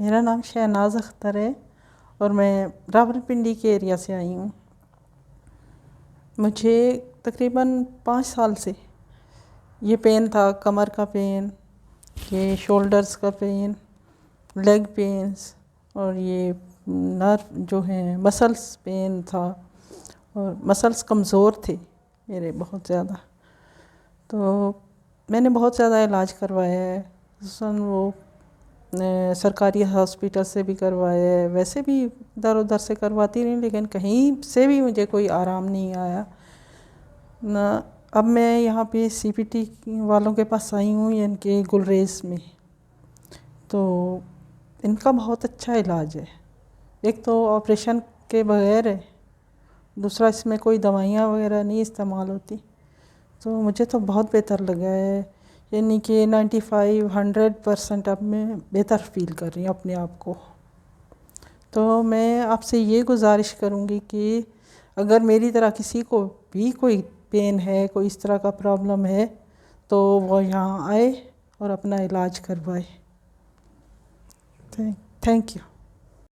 میرا نام شہناز اختر ہے اور میں راولپنڈی کے ایریا سے آئی ہوں۔ مجھے تقریباً 5 سال سے یہ پین تھا، کمر کا پین، یہ شولڈرز کا پین، لیگ پینس، اور یہ نرو جو ہیں مسلس پین تھا، اور مسلس کمزور تھے میرے بہت زیادہ۔ تو میں نے بہت زیادہ علاج کروایا ہے، خصوصاً وہ سرکاری ہاسپیٹل سے بھی کروایا ہے، ویسے بھی ادھر ادھر سے کرواتی رہی، لیکن کہیں سے بھی مجھے کوئی آرام نہیں آیا نہ۔ اب میں یہاں پہ سی پی ٹی والوں کے پاس آئی ہوں، ان کے گلریز میں، تو ان کا بہت اچھا علاج ہے۔ ایک تو آپریشن کے بغیر ہے، دوسرا اس میں کوئی دوائیاں وغیرہ نہیں استعمال ہوتی، تو مجھے تو بہت بہتر لگا ہے، یعنی کہ 95-100% اب میں بہتر فیل کر رہی ہوں اپنے آپ کو۔ تو میں آپ سے یہ گزارش کروں گی کہ اگر میری طرح کسی کو بھی کوئی پین ہے، کوئی اس طرح کا پرابلم ہے، تو وہ یہاں آئے اور اپنا علاج کروائے۔ Thank you.